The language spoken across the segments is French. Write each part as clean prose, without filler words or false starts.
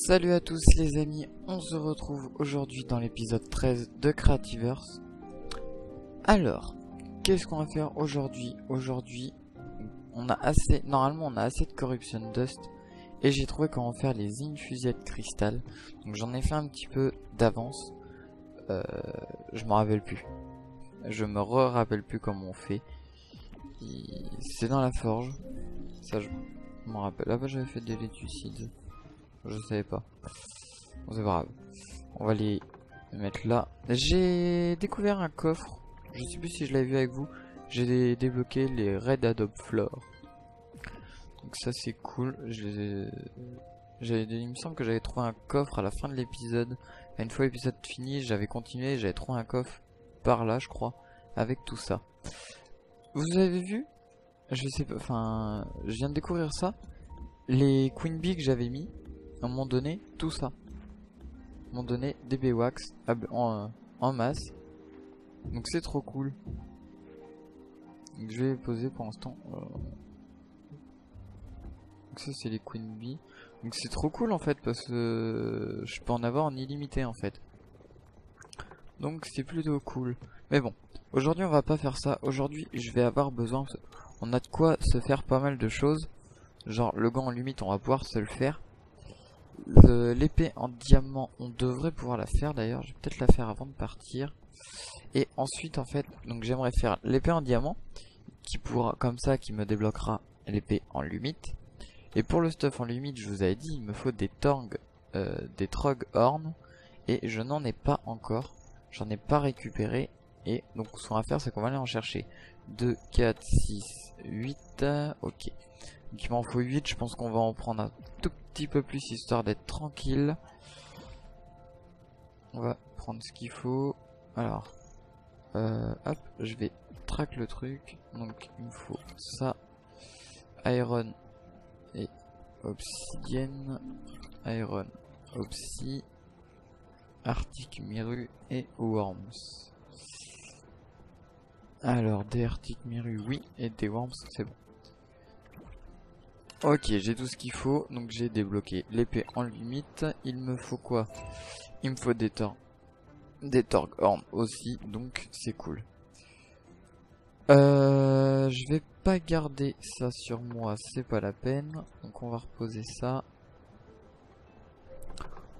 Salut à tous les amis, on se retrouve aujourd'hui dans l'épisode 13 de Creativerse. Alors, qu'est-ce qu'on va faire aujourd'hui? Aujourd'hui, normalement on a assez de Corruption Dust et j'ai trouvé comment faire les infusettes cristal. Donc j'en ai fait un petit peu d'avance, je me rappelle plus. Je me rappelle plus comment on fait. C'est dans la forge, ça je m'en rappelle. Ah bah j'avais fait des létucides. Je savais pas. Bon, c'est pas grave. On va les mettre là. J'ai découvert un coffre. Je sais plus si je l'avais vu avec vous. J'ai débloqué les Red Adobe Floor. Donc ça c'est cool. Il me semble que j'avais trouvé un coffre à la fin de l'épisode. Une fois l'épisode fini, j'avais continué. J'avais trouvé un coffre par là, je crois, avec tout ça. Vous avez vu? Je sais pas. Enfin, je viens de découvrir ça. Les Queen Bee que j'avais mis. À un moment donné, tout ça. À un moment donné, des Beeswax en masse. Donc c'est trop cool. Donc je vais les poser pour l'instant. Donc ça c'est les Queen Bee. Donc c'est trop cool en fait parce que je peux en avoir en illimité en fait. Donc c'est plutôt cool. Mais bon, aujourd'hui on va pas faire ça. Aujourd'hui je vais avoir besoin. On a de quoi se faire pas mal de choses. Genre le gant en limite on va pouvoir se le faire. L'épée en diamant, on devrait pouvoir la faire d'ailleurs. Je vais peut-être la faire avant de partir. Et ensuite, en fait, donc j'aimerais faire l'épée en diamant, qui pourra, comme ça, qui me débloquera l'épée en lumite. Et pour le stuff en lumite, je vous avais dit, il me faut des Trog Horn, et je n'en ai pas encore. J'en ai pas récupéré. Et donc, ce qu'on va faire, c'est qu'on va aller en chercher 2, 4, 6, 8. Ok. Donc il m'en faut 8, je pense qu'on va en prendre un tout petit peu plus histoire d'être tranquille. On va prendre ce qu'il faut. Alors, hop, je vais track le truc. Donc il me faut ça, iron et obsidienne, iron, obsi, arctic miru et worms. Alors des arctic miru oui, et des worms c'est bon. Ok, j'ai tout ce qu'il faut, donc j'ai débloqué l'épée en limite. Il me faut quoi? Il me faut des Torg Horn aussi, donc c'est cool. Je vais pas garder ça sur moi, c'est pas la peine. Donc on va reposer ça.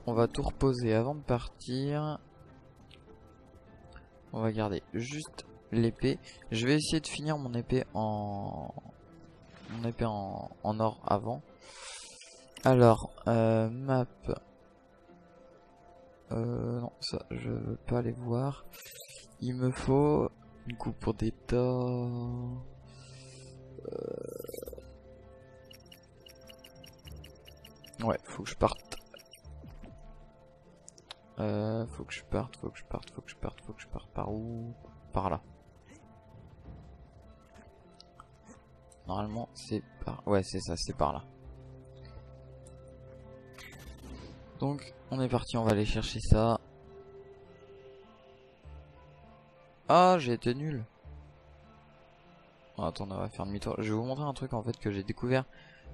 On va tout reposer avant de partir. On va garder juste l'épée. Je vais essayer de finir mon épée en or avant. Alors, map. Non, ça, je veux pas aller voir. Il me faut une coupe pour des torts. Ouais, faut que je parte. Faut que je parte par où? Par là. Normalement, c'est par... Ouais, c'est ça, c'est par là. Donc, on est parti, on va aller chercher ça. Ah, j'ai été nul. Oh, attends, on va faire demi-tour. Je vais vous montrer un truc en fait que j'ai découvert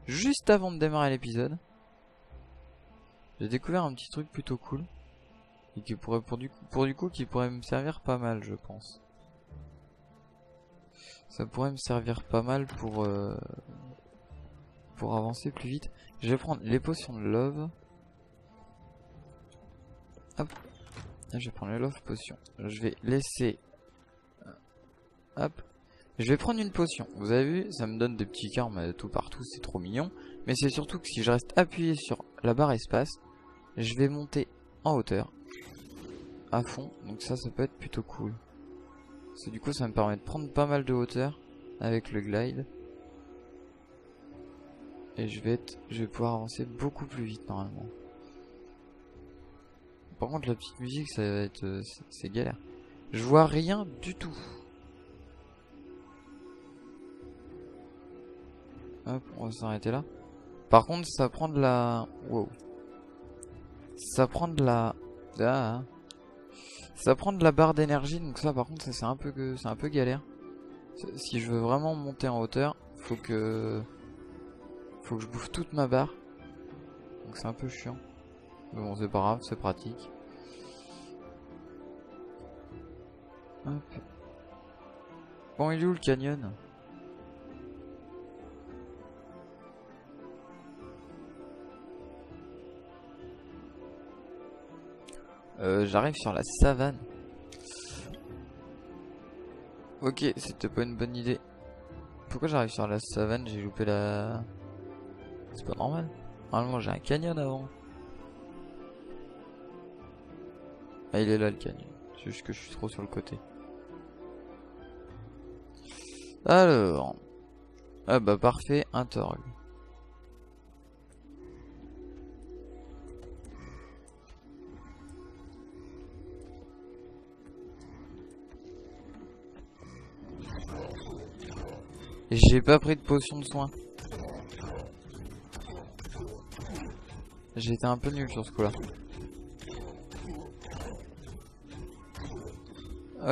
juste avant de démarrer l'épisode. J'ai découvert un petit truc plutôt cool. Et qui pourrait, pour du coup, qui pourrait me servir pas mal, je pense. Ça pourrait me servir pas mal pour avancer plus vite. Je vais prendre les potions de love. Hop. Je vais prendre les love potions. Je vais laisser... Hop. Je vais prendre une potion. Vous avez vu, ça me donne des petits carmes tout partout, c'est trop mignon. Mais c'est surtout que si je reste appuyé sur la barre espace, je vais monter en hauteur. À fond. Donc ça peut être plutôt cool. Parce que du coup, ça me permet de prendre pas mal de hauteur avec le glide. Et je vais pouvoir avancer beaucoup plus vite normalement. Par contre, la petite musique, ça va être... c'est galère. Je vois rien du tout. Hop, on va s'arrêter là. Par contre, ça prend de la... Wow. Ça prend de la... Ah. Ça prend de la barre d'énergie, donc ça par contre, c'est un peu galère. Si je veux vraiment monter en hauteur, faut que je bouffe toute ma barre. Donc c'est un peu chiant. Bon, c'est pas grave, c'est pratique. Hop. Bon, il est où le canyon? J'arrive sur la savane. Ok, c'était pas une bonne idée. Pourquoi j'arrive sur la savane? J'ai loupé la... C'est pas normal. Normalement j'ai un canyon avant. Ah, il est là le canyon. C'est juste que je suis trop sur le côté. Alors... Ah bah parfait, un torg. J'ai pas pris de potion de soin. J'ai été un peu nul sur ce coup là.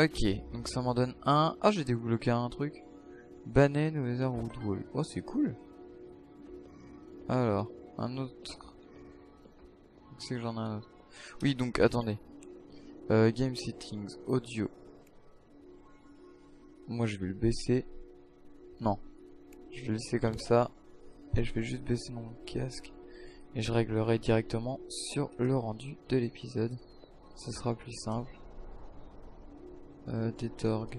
Ok, donc ça m'en donne un. Ah, j'ai débloqué un truc. Banane ou Weather Woodwall. Oh, c'est cool. Alors, un autre. C'est que j'en ai un autre. Oui, donc attendez. Game settings, audio. Moi je vais le baisser. Non, je vais le laisser comme ça. Et je vais juste baisser mon casque. Et je réglerai directement sur le rendu de l'épisode. Ce sera plus simple. Des torgs.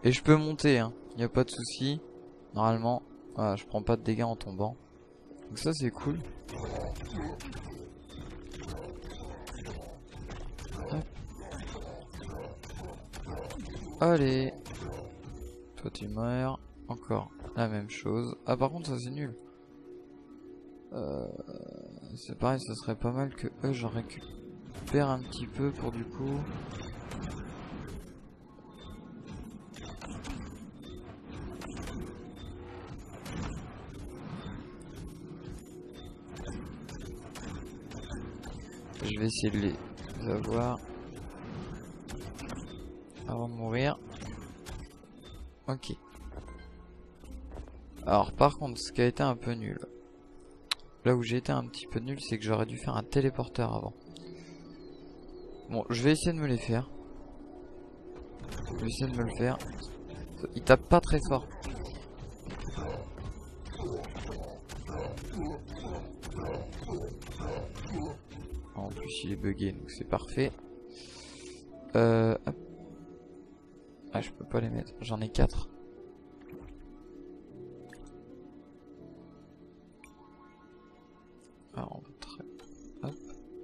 Et je peux monter, hein. Y a pas de souci. Normalement, voilà, je prends pas de dégâts en tombant. Donc ça c'est cool. Hop. Allez. Toi tu meurs. Encore la même chose. Ah par contre ça c'est nul. C'est pareil, ça serait pas mal que eux j'en récupère un petit peu pour du coup. Je vais essayer de les avoir avant de mourir. Ok. Alors par contre, ce qui a été un peu nul, là où j'ai été un petit peu nul, c'est que j'aurais dû faire un téléporteur avant. Bon, je vais essayer de me les faire. Je vais essayer de me le faire. Il tape pas très fort. En plus, il est bugué, donc c'est parfait. Hop. Ah, je peux pas les mettre. J'en ai 4. Alors, hop,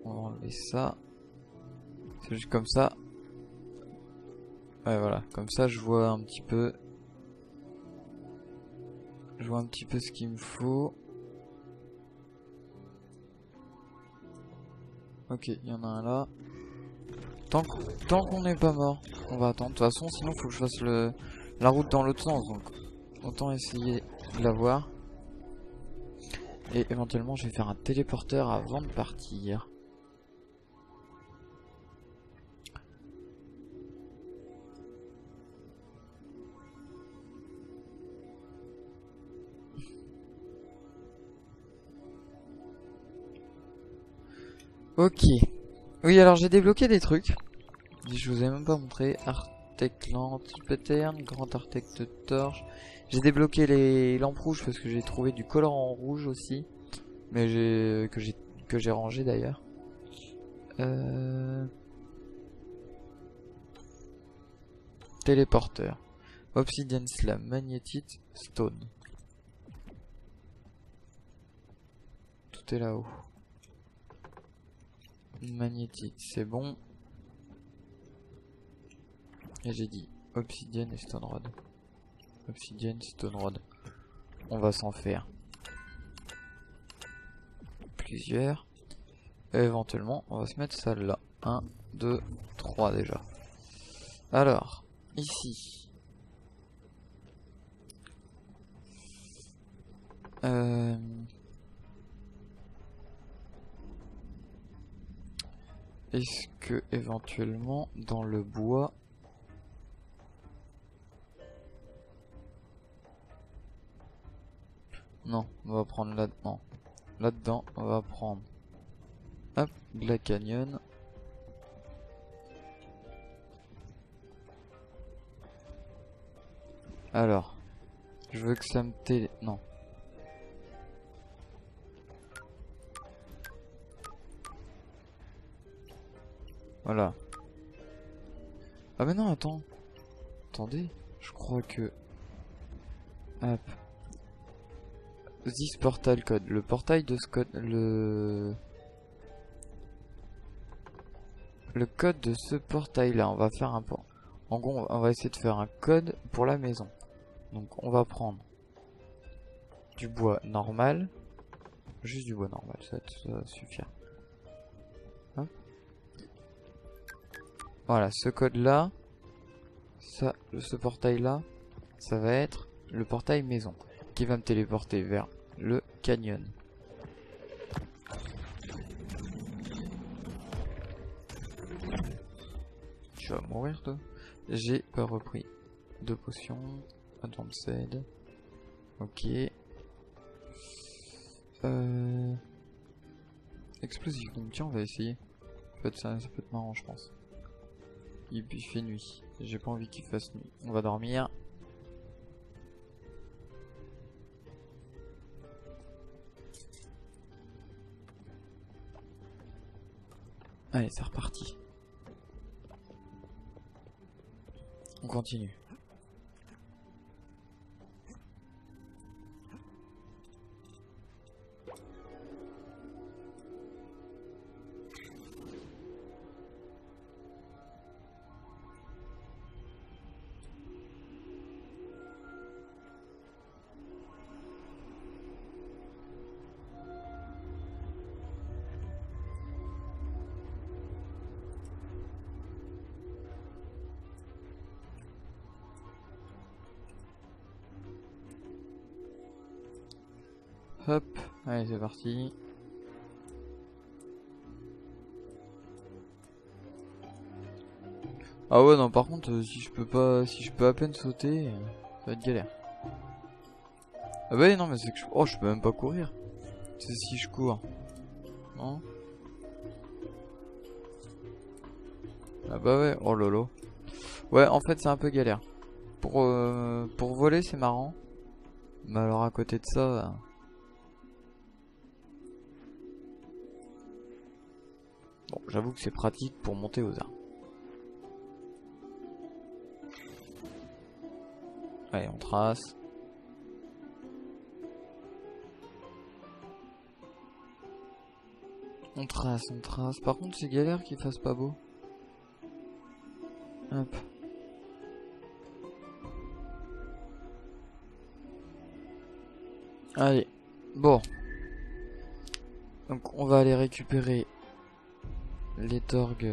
on va enlever ça. C'est juste comme ça. Ouais, voilà. Comme ça, je vois un petit peu. Je vois un petit peu ce qu'il me faut. Ok, il y en a un là. Tant qu'on n'est pas mort, on va attendre. De toute façon, sinon, faut que je fasse la route dans l'autre sens. Donc, autant essayer de l'avoir. Et éventuellement, je vais faire un téléporteur avant de partir. Ok. Oui, alors j'ai débloqué des trucs. Je vous ai même pas montré. Artec Pattern, Grand Artec de Torche. J'ai débloqué les lampes rouges parce que j'ai trouvé du colorant rouge aussi. Mais que j'ai rangé d'ailleurs. Téléporteur. Obsidian Slam, Magnétite, Stone. Tout est là-haut. Magnétite, c'est bon. Et j'ai dit Obsidian et Stone Rod. Obsidian, Stone Rod. On va s'en faire plusieurs. Et éventuellement, on va se mettre celle-là. 1, 2, 3 déjà. Alors, ici. Est-ce que éventuellement dans le bois non, on va prendre là-dedans. Là-dedans, on va prendre Hop, de la canyon. Alors, je veux que ça me télé... Non. Voilà. Ah mais non, attends. Attendez, je crois que... Hop. This portal code. Le portail de ce code... Le code de ce portail là, on va faire un point. En gros, on va essayer de faire un code pour la maison. Donc on va prendre du bois normal. Juste du bois normal, ça suffire. Hop. Voilà, ce code là, ce portail là, ça va être le portail maison qui va me téléporter vers le canyon. Tu vas mourir toi. J'ai pas repris 2 potions. Advanced. Ok. Explosif. Donc tiens, on va essayer. Ça peut être marrant, je pense. Et puis il fait nuit. J'ai pas envie qu'il fasse nuit. On va dormir. Allez, c'est reparti. On continue. Hop, allez c'est parti. Ah ouais non par contre si je peux à peine sauter, ça va être galère. Ah bah non mais c'est que je peux même pas courir. C'est si je cours. Non. Ah bah ouais, oh lolo. Ouais en fait c'est un peu galère. Pour voler c'est marrant. Mais alors à côté de ça... Bon, j'avoue que c'est pratique pour monter aux arbres. Allez, on trace. On trace, on trace. Par contre, c'est galère qu'il fasse pas beau. Hop. Allez. Bon. Donc, on va aller récupérer les torgues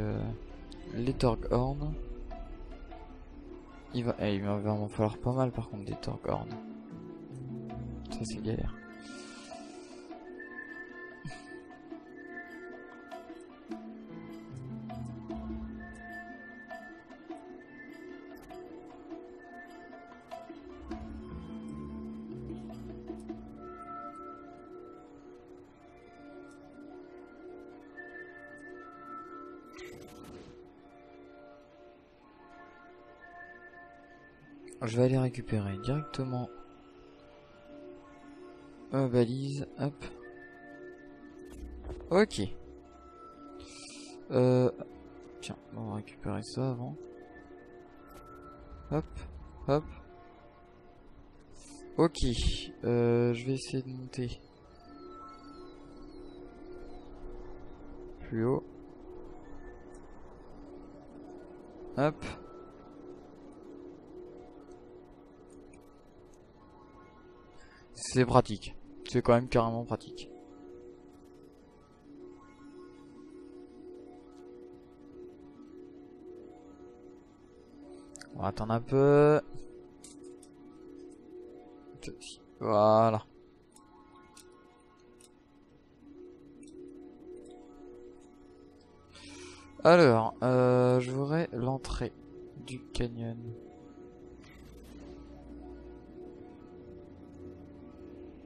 horn. Il va m'en falloir pas mal par contre des torgues horn. Ça c'est galère. Je vais aller récupérer directement balise, hop. Ok. Tiens, on va récupérer ça avant. Hop, hop. Ok, je vais essayer de monter plus haut. Hop. C'est pratique. C'est quand même carrément pratique. On va attendre un peu. Voilà. Alors, je voudrais l'entrée du canyon.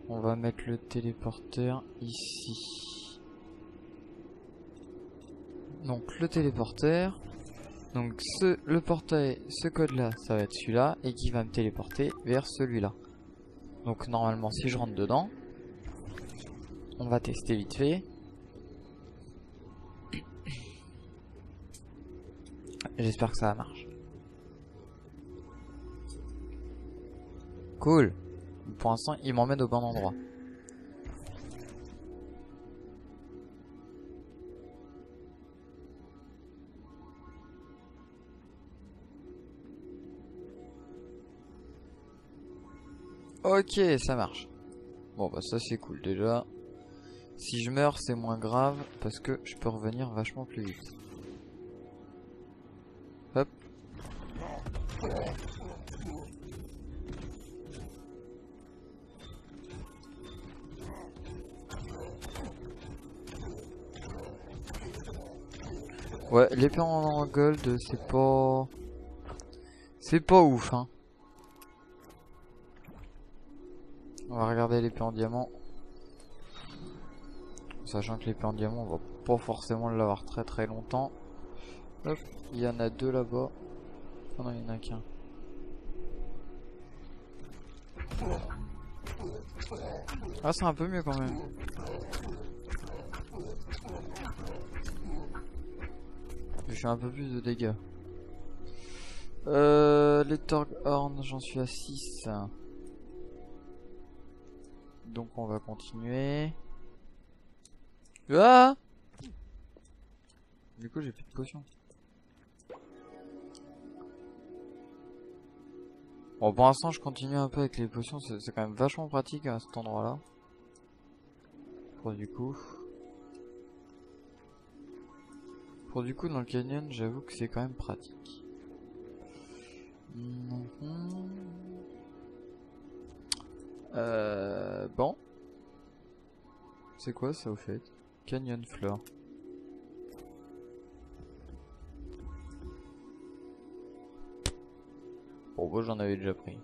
On va mettre le téléporteur ici. Donc le téléporteur. Donc le portail, ce code là, ça va être celui-là. Et qui va me téléporter vers celui-là. Donc normalement si je rentre dedans, on va tester vite fait. J'espère que ça marche. Cool. Pour l'instant il m'emmène au bon endroit. Ok, ça marche. Bon bah ça c'est cool déjà. Si je meurs c'est moins grave parce que je peux revenir vachement plus vite. Hop. Ouais, l'épée en gold c'est pas... C'est pas ouf hein. On va regarder l'épée en diamant. Sachant que l'épée en diamant, on va pas forcément l'avoir très très longtemps. Hop, il y en a deux là-bas. Oh non, il y en a qu'un. Ah, c'est un peu mieux quand même. Je fais un peu plus de dégâts. Les Torghorn, j'en suis à 6. Donc on va continuer. Ah! Du coup j'ai plus de potions. Bon pour l'instant je continue un peu avec les potions, c'est quand même vachement pratique à cet endroit là. Pour du coup dans le canyon j'avoue que c'est quand même pratique. Bon. C'est quoi ça au fait? Canyon Floor. Bon, moi j'en avais déjà pris.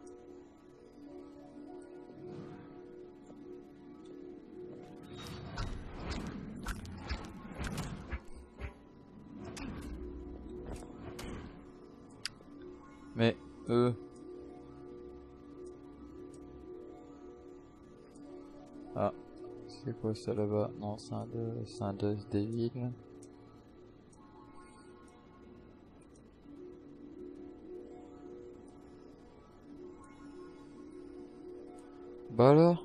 Mais, Ah, c'est quoi ça là-bas? Non, c'est un Dust Devil. Bah alors?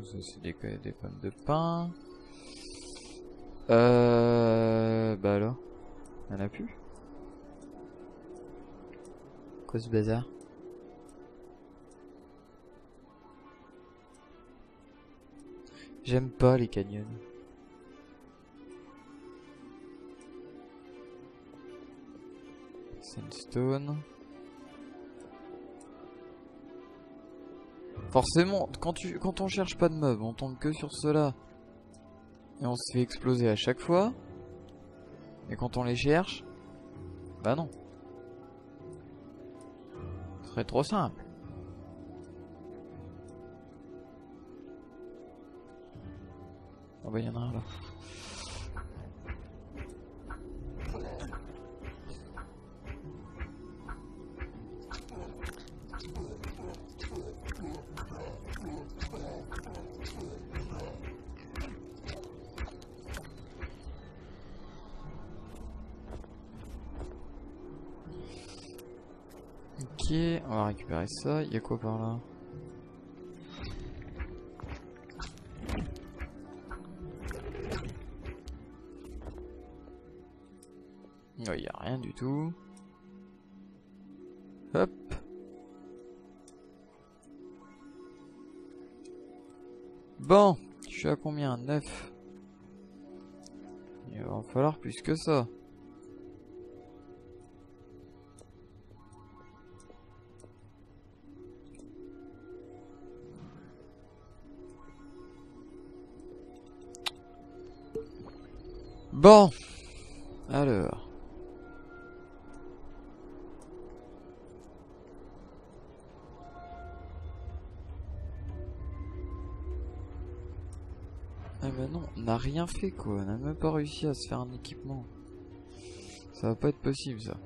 Ça c'est des pommes de pain. Bah alors? Y'en a plus? Quoi ce bazar? J'aime pas les canyons. Sandstone. Forcément, quand on cherche pas de mobs, on tombe que sur ceux-là. Et on se fait exploser à chaque fois. Et quand on les cherche, bah non. Ce serait trop simple. Ah bah y'en a un là. Ok, on va récupérer ça. Il y a quoi par là? Il n'y a rien du tout. Hop. Bon, je suis à combien? 9. Il va en falloir plus que ça. Bon, alors. Ah bah non, on n'a rien fait quoi, on n'a même pas réussi à se faire un équipement. Ça va pas être possible ça.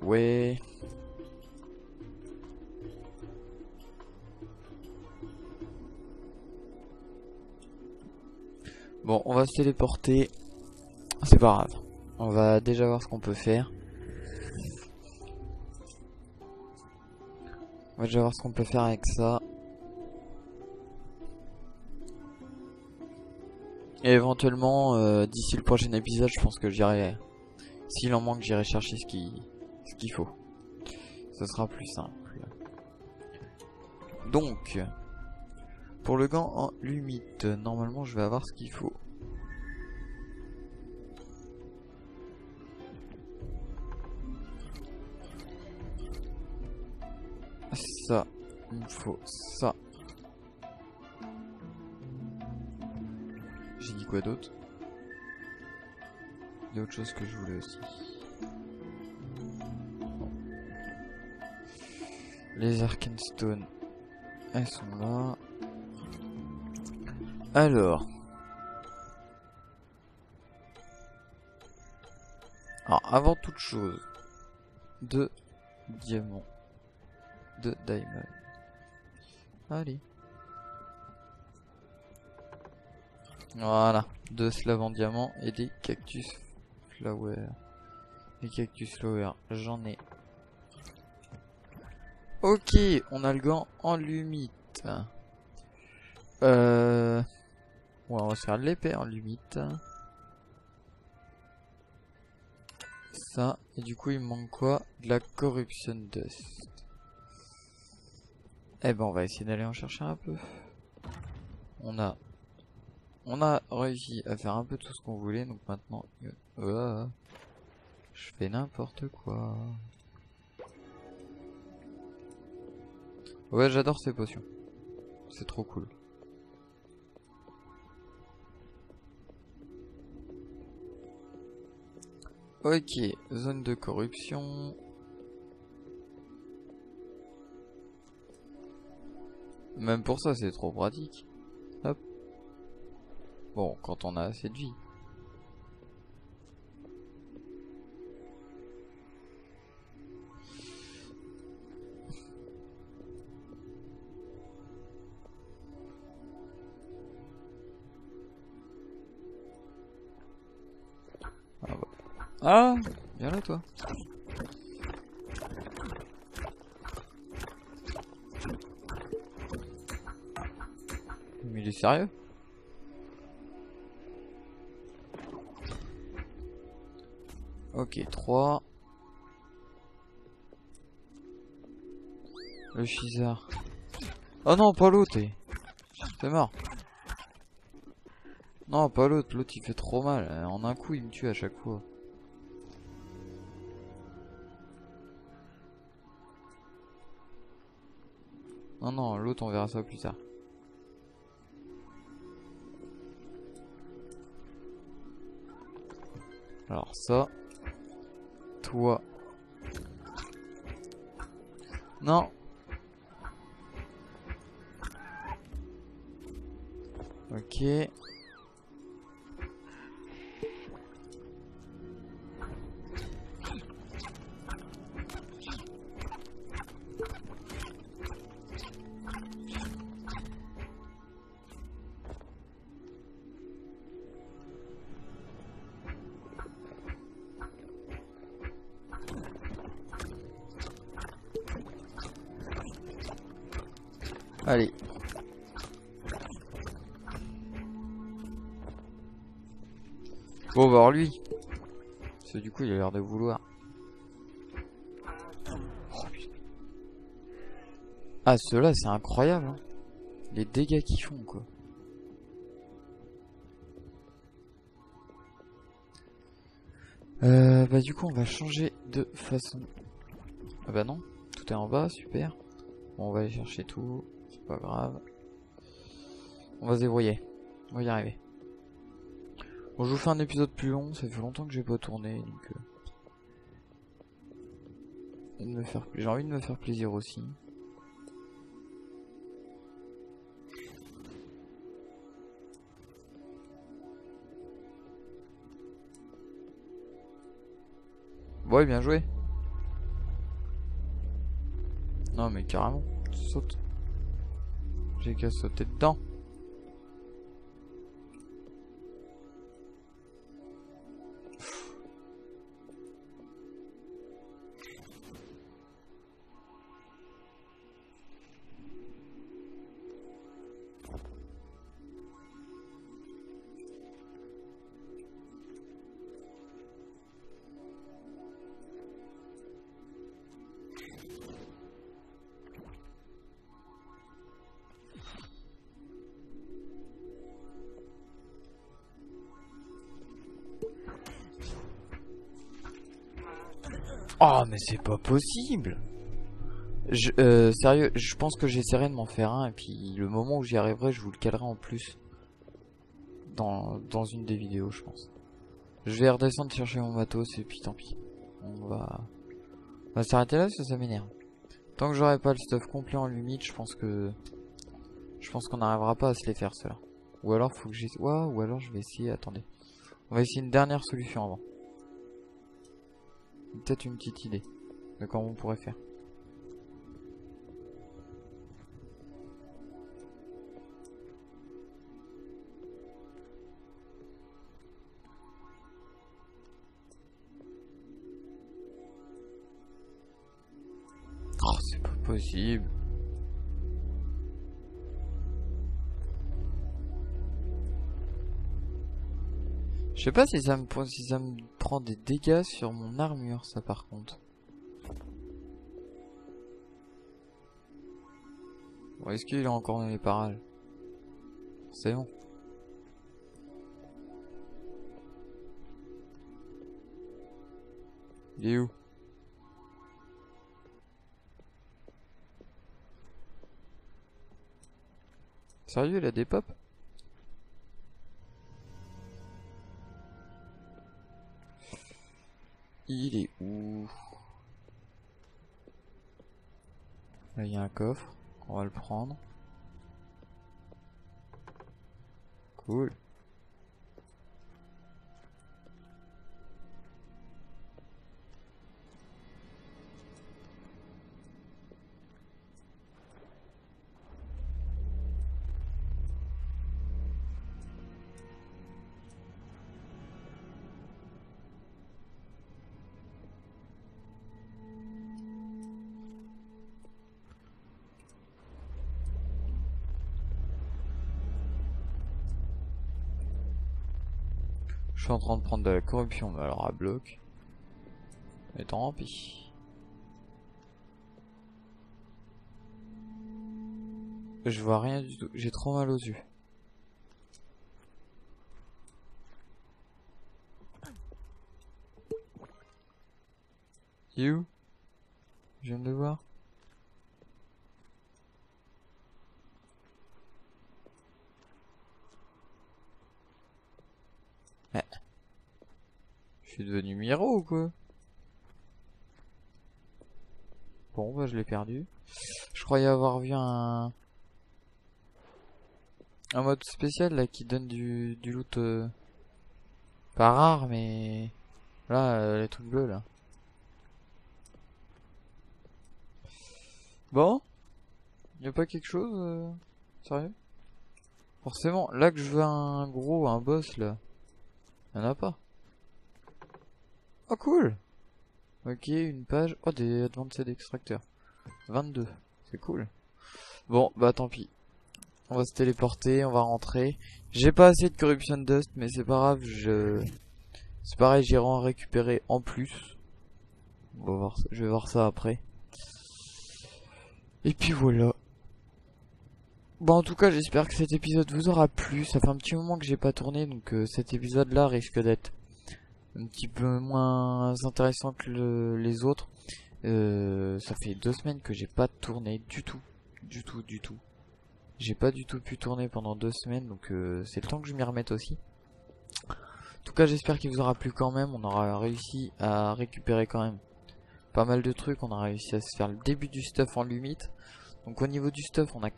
Ouais. Bon, on va se téléporter. C'est pas grave. On va déjà voir ce qu'on peut faire. On va déjà voir ce qu'on peut faire avec ça. Et éventuellement, d'ici le prochain épisode, je pense que j'irai... S'il en manque, j'irai chercher ce qu'il faut. Ce sera plus simple. Donc, pour le gant en lumite, normalement je vais avoir ce qu'il faut. Ça, il me faut ça. J'ai dit quoi d'autre? Il y a autre chose que je voulais aussi. Bon. Les Arcane Stone, elles sont là. Alors, avant toute chose, 2 diamants, 2 diamants. Allez. Voilà, 2 slaves en diamant et des cactus flower. Les cactus flower, j'en ai. Ok, on a le gant en lumite. Ouais, on va se faire l'épée en lumite. Ça, et du coup il me manque quoi? De la corruption dust. Eh ben on va essayer d'aller en chercher un peu. On a réussi à faire un peu tout ce qu'on voulait, donc maintenant... je fais n'importe quoi. Ouais, j'adore ces potions. C'est trop cool. Ok, zone de corruption. Même pour ça, c'est trop pratique. Hop. Bon, quand on a assez de vie. Ah bah. Ah, viens là toi. Mais il est sérieux? Ok, 3. Le Shizar. Oh non, pas l'autre. C'est mort. Non, pas l'autre. L'autre il fait trop mal. En un coup, il me tue à chaque fois. Non, non, l'autre on verra ça plus tard. Alors ça. Toi. Non. Ok. Allez. Bon, on va voir lui. Parce que du coup, il a l'air de vouloir. Oh, ah, ceux-là, c'est incroyable. Hein. Les dégâts qu'ils font, quoi. Bah, du coup, on va changer de façon Ah bah non, tout est en bas, super. Bon, on va aller chercher tout, c'est pas grave. On va se débrouiller, on va y arriver. Bon, je vous fais un épisode plus long, ça fait longtemps que j'ai pas tourné, donc j'ai envie de me faire plaisir aussi. Ouais, bien joué. Non mais carrément, saute. J'ai qu'à sauter dedans. Oh mais c'est pas possible. Sérieux, je pense que j'essaierai de m'en faire un et puis le moment où j'y arriverai, je vous le calerai en plus dans une des vidéos, je pense. Je vais redescendre chercher mon matos et puis tant pis. On va s'arrêter là parce que ça m'énerve. Tant que j'aurai pas le stuff complet en limite, je pense qu'on n'arrivera pas à se les faire ceux-là. Ou alors faut que j'essaie. Ouah, ou alors je vais essayer. Attendez. On va essayer une dernière solution avant. Peut-être une petite idée de comment on pourrait faire. Oh, c'est pas possible. Je sais pas si ça me prend des dégâts sur mon armure, ça par contre. Bon, est-ce qu'il a encore mes parages? C'est bon. Il est où? Sérieux, il a des pop? Il est où? Là, il y a un coffre. On va le prendre. Cool. Je suis en train de prendre de la corruption, mais alors à bloc. Mais tant pis. Je vois rien du tout. J'ai trop mal aux yeux. You? Je viens de le voir. Je suis devenu Miro ou quoi? Bon bah je l'ai perdu. Je croyais avoir vu un mode spécial là qui donne du loot pas rare mais là les trucs bleus là. Bon, y a pas quelque chose sérieux? Forcément, là que je veux un gros, un boss là, y'en a pas. Oh cool. Ok, une page. Oh, des Advanced Extracteurs. 22, c'est cool. Bon, bah tant pis. On va se téléporter, on va rentrer. J'ai pas assez de Corruption Dust, mais c'est pas grave, c'est pareil, j'irai en récupérer en plus. On va voir ça. Je vais voir ça après. Et puis voilà. Bon, en tout cas, j'espère que cet épisode vous aura plu. Ça fait un petit moment que j'ai pas tourné, donc cet épisode-là risque d'être un petit peu moins intéressant que les autres. Ça fait 2 semaines que j'ai pas tourné du tout. J'ai pas du tout pu tourner pendant 2 semaines, donc c'est le temps que je m'y remette aussi. En tout cas, j'espère qu'il vous aura plu quand même. On aura réussi à récupérer quand même pas mal de trucs. On a réussi à se faire le début du stuff en limite. Donc au niveau du stuff, on va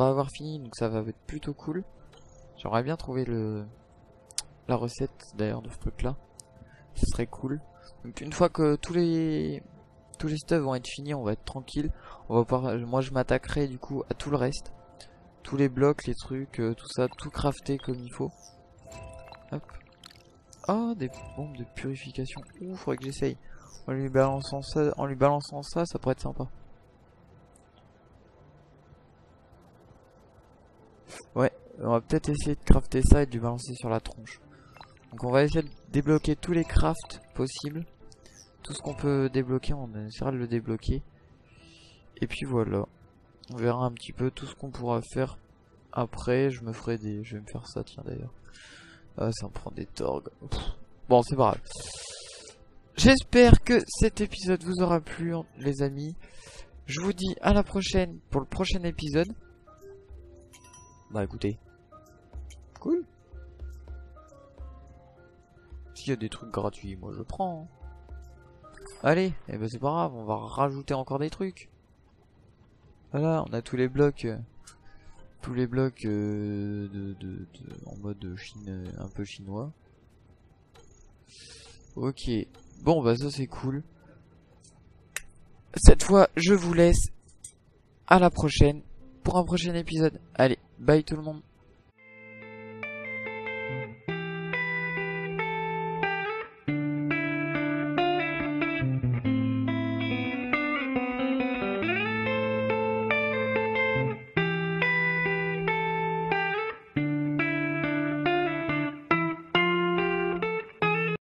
avoir fini, donc ça va être plutôt cool. J'aimerais bien trouver la recette d'ailleurs de ce truc là. Ce serait cool. Donc une fois que tous les stuff vont être finis, on va être tranquille. Moi je m'attaquerai du coup à tout le reste. Tous les blocs, les trucs, tout ça, tout crafter comme il faut. Hop. Oh, des bombes de purification. Ouh, faudrait que j'essaye. En lui balançant ça, ça pourrait être sympa. Ouais, on va peut-être essayer de crafter ça et de lui balancer sur la tronche. Donc on va essayer de débloquer tous les crafts possibles. Tout ce qu'on peut débloquer, on essaiera de le débloquer. Et puis voilà. On verra un petit peu tout ce qu'on pourra faire. Après, je vais me faire ça, tiens d'ailleurs. Ah, ça me prend des torgues. Bon, c'est pas grave. J'espère que cet épisode vous aura plu, les amis. Je vous dis à la prochaine pour le prochain épisode. Bah écoutez. Cool. S'il y a des trucs gratuits, moi je prends. Allez, et ben c'est pas grave, on va rajouter encore des trucs. Voilà, on a tous les blocs. En mode Chine, un peu chinois. Ok, bon bah ça c'est cool. Cette fois je vous laisse. À la prochaine pour un prochain épisode. Allez, bye tout le monde.